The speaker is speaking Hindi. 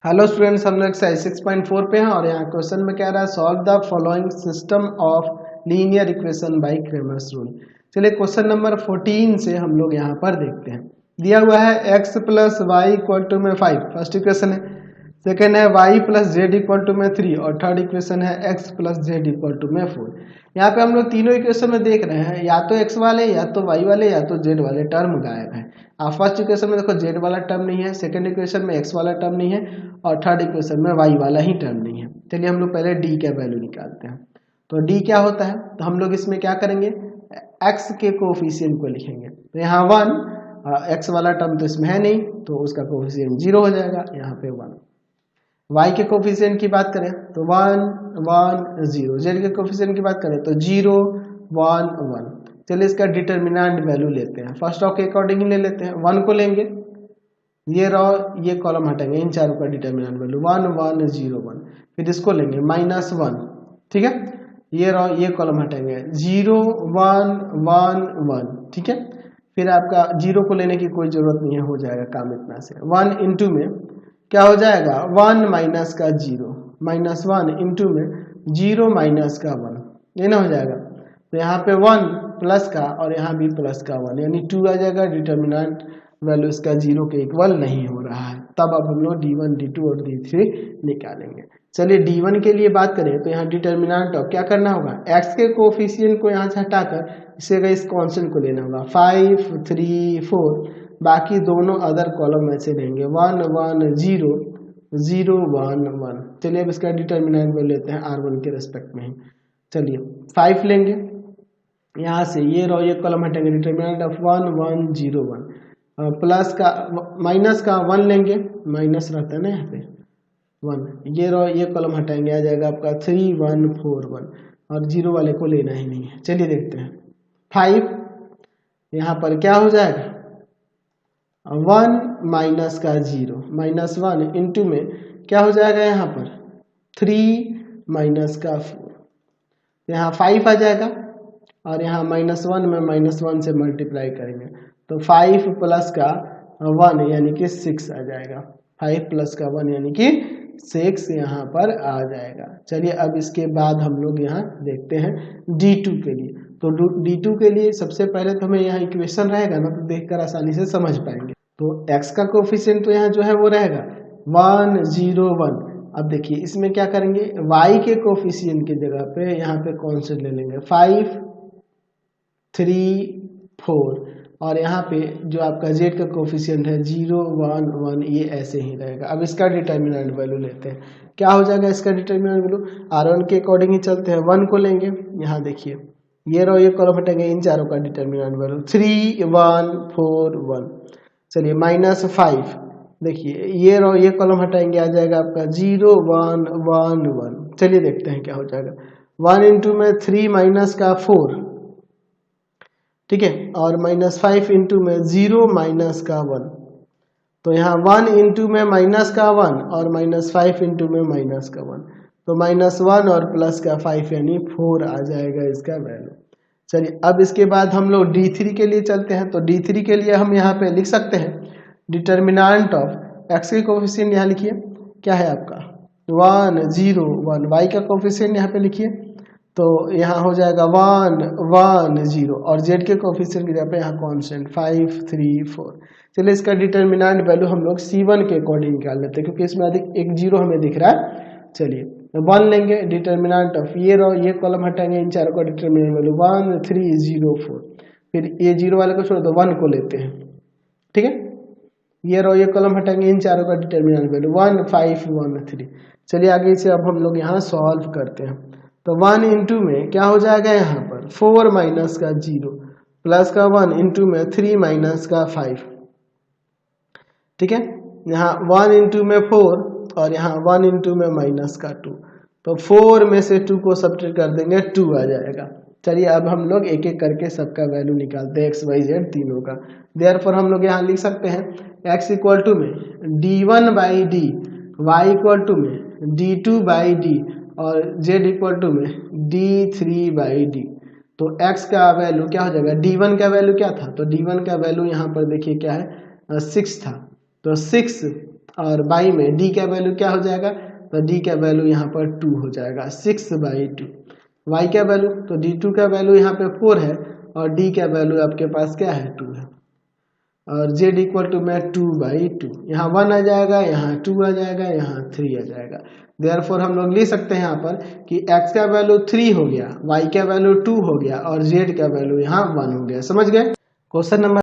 हेलो स्टूडेंट्स, हम लोग एक्सरसाइज 6.4 पे हैं और यहाँ क्वेश्चन में कह रहा है solve the following system of linear equation by Cramer's rule. चलिए क्वेश्चन नंबर 14 से हम लोग यहाँ पर देखते हैं। दिया हुआ है x plus y equal to में 5, फर्स्ट इक्वेशन है। सेकेंड है y plus z equal to में 3 और थर्ड इक्वेशन है x plus z equal to में 4। यहाँ पे हम लोग तीनों इक्वेशन में देख रहे हैं या तो x वाले या तो y वाले या तो z वाले टर्म गायब है। आप फर्स्ट इक्वेशन में देखो z वाला टर्म नहीं है, सेकंड इक्वेशन में x वाला टर्म नहीं है और थर्ड इक्वेशन में y वाला ही टर्म नहीं है। चलिए हम लोग पहले d का वैल्यू निकालते हैं। तो d क्या होता है, तो हम लोग इसमें क्या करेंगे, x के कोफिशिएंट को लिखेंगे। तो यहाँ 1, x वाला टर्म तो इसमें है नहीं तो उसका कोफिशिएंट 0 हो जाएगा, यहाँ पे 1। y के कोफिशिएंट की बात करें तो 1 1 0, z के कोफिशिएंट की बात करें तो 0 1 1। चलिए इसका डिटर्मिनेंट वैल्यू लेते हैं, फर्स्ट ऑफ के अकॉर्डिंग ले लेते हैं। 1 को लेंगे, ये रो ये कॉलम हटेंगे, इन चारों का डिटर्मिनेंट वैल्यू 1 1 0 1। फिर इसको लेंगे -1, ठीक है। ये रो ये कॉलम हटेंगे 0 1 1 1, ठीक है। फिर आपका 0 को लेने की कोई जरूरत नहीं है, हो जाएगा काम इतना से। 1 इंटू में क्या हो जाएगा 1 माइनस का 0, -1 इंटू में 0 माइनस का 1, ये ना हो जाएगा। तो यहाँ पे 1 प्लस का और यहाँ भी प्लस का 1 यानी 2 आ जाएगा। डिटर्मिनेंट वैल्यू इसका 0 के इक्वल नहीं हो रहा है, तब अब हम लोग d1 d2 और d3 निकालेंगे। चलिए d1 के लिए बात करें तो यहाँ डिटर्मिनेंट ऑफ क्या करना होगा, x के कोफिशिएंट को यहाँ से हटाकर इसे इस कांस्टेंट को लेना होगा 5 3 4, बाकी दोनों अदर कॉलम में से लेंगे 1 1 0 0 1 1। चलिए अब इसका डिटर्मिनेंट वैल्यू लेते हैं r1 के रेस्पेक्ट में ही। चलिए 5 लेंगे, यहाँ से ये रो ये कॉलम हटेंगे, डिटर्मिनेंट ऑफ 1 1 0 1। प्लस का माइनस का 1 लेंगे, माइनस रहता है ना यहाँ पे 1, ये रो ये कॉलम हटाएंगे, आ जाएगा आपका 3 1 4 1 और 0 वाले को लेना ही नहीं है। चलिए देखते हैं 5, यहाँ पर क्या हो जाएगा 1 माइनस का 0 -1 इंटू में क्या हो जाएगा यहाँ पर 3 माइनस का 4, यहाँ 5 आ जाएगा और यहाँ -1 में -1 से मल्टीप्लाई करेंगे तो 5 प्लस का 1 यानी कि 6 आ जाएगा। 5 प्लस का 1 यानी कि 6 यहाँ पर आ जाएगा। चलिए अब इसके बाद हम लोग यहाँ देखते हैं d2 के लिए। तो d2 के लिए सबसे पहले तो हमें यहाँ इक्वेशन रहेगा ना, तो देखकर आसानी से समझ पाएंगे। तो x का कोफिशिएंट तो यहाँ जो है वो रहेगा 1 0 1। अब देखिए इसमें क्या करेंगे, y के कोफिशिएंट की जगह पे यहाँ पे कांस्टेंट ले लेंगे 5 3 4 और यहाँ पे जो आपका z का कोफिशिएंट है 0 1 1, ये ऐसे ही रहेगा। अब इसका डिटर्मिनेंट वैल्यू लेते हैं, क्या हो जाएगा इसका डिटर्मिनेंट वैल्यू, r1 के अकॉर्डिंग ही चलते हैं। 1 को लेंगे, यहाँ देखिए ये रो ये कॉलम हटेंगे, इन चारों का डिटर्मिनेंट वैल्यू 3 1 4 1। चलिए -5, देखिए ये रो ये कॉलम हटाएंगे, आ जाएगा आपका 0 1 1 1। चलिए देखते हैं क्या हो जाएगा। 1 इंटू में 3 माइनस का 4, ठीक है, और -5 इंटू में 0 माइनस का 1। तो यहाँ 1 इंटू में माइनस का 1 और -5 इंटू में माइनस का 1, तो -1 और प्लस का 5 यानी 4 आ जाएगा इसका वैल्यू। चलिए अब इसके बाद हम लोग d3 के लिए चलते हैं। तो d3 के लिए हम यहाँ पे लिख सकते हैं डिटर्मिनेंट ऑफ x के कोफिशिएंट, यहाँ लिखिए क्या है आपका 1 0 1, y का कोफिशिएंट यहाँ पे लिखिए तो यहाँ हो जाएगा 1 1 0 और z के कोफिशिएंट की जगह पे यहाँ कांस्टेंट 5 3 4। चलिए इसका डिटर्मिनेंट वैल्यू हम लोग c1 के अकॉर्डिंग निकाल लेते हैं क्योंकि इसमें अधिक एक 0 हमें दिख रहा है। चलिए 1 लेंगे, डिटर्मिनेंट ऑफ ये रो ये कॉलम हटाएंगे, इन चारों का डिटर्मिनेंट वैल्यू 1 3 0 4। फिर ये 0 वाले को छोड़ दो, 1 को लेते हैं, ठीक है। ये रो ये कॉलम हटाएंगे, इन चारों का डिटर्मिनेंट वैल्यू 1 5 1 3। चलिए आगे इसे अब हम लोग यहाँ सॉल्व करते हैं। तो 1 इंटू में क्या हो जाएगा यहाँ पर 4 माइनस का 0 प्लस का 1 इंटू में 3 माइनस का 5, ठीक है। यहाँ 1 इंटू में 4 और यहाँ 1 इंटू में माइनस का 2, तो 4 में से 2 को सब्ट्रैक्ट कर देंगे 2 आ जाएगा। चलिए अब हम लोग एक एक करके सबका वैल्यू निकालते हैं x y z तीनों का। देयरफॉर हम लोग यहाँ लिख सकते हैं x इक्वल टू में d1 by D, y equal to में d2 बाई डी और z इक्वल टू में d3 बाई डी। तो x का वैल्यू क्या हो जाएगा, d1 का वैल्यू क्या था, तो d1 का वैल्यू यहाँ पर देखिए क्या है 6 था, तो 6 और बाई में डी का वैल्यू क्या हो जाएगा, तो डी का वैल्यू यहाँ पर 2 हो जाएगा, 6/2। वाई का वैल्यू, तो D2 का वैल्यू यहाँ पे 4 है और डी का वैल्यू आपके पास क्या है, 2 है। और z इक्वल टू में 2/2, यहाँ 1 आ जाएगा, यहाँ 2 आ जाएगा, यहाँ 3 आ जाएगा। देयरफॉर हम लोग लिख सकते हैं यहाँ पर कि x का वैल्यू 3 हो गया, y का वैल्यू 2 हो गया और z का वैल्यू यहाँ 1 हो गया। समझ गए। Question number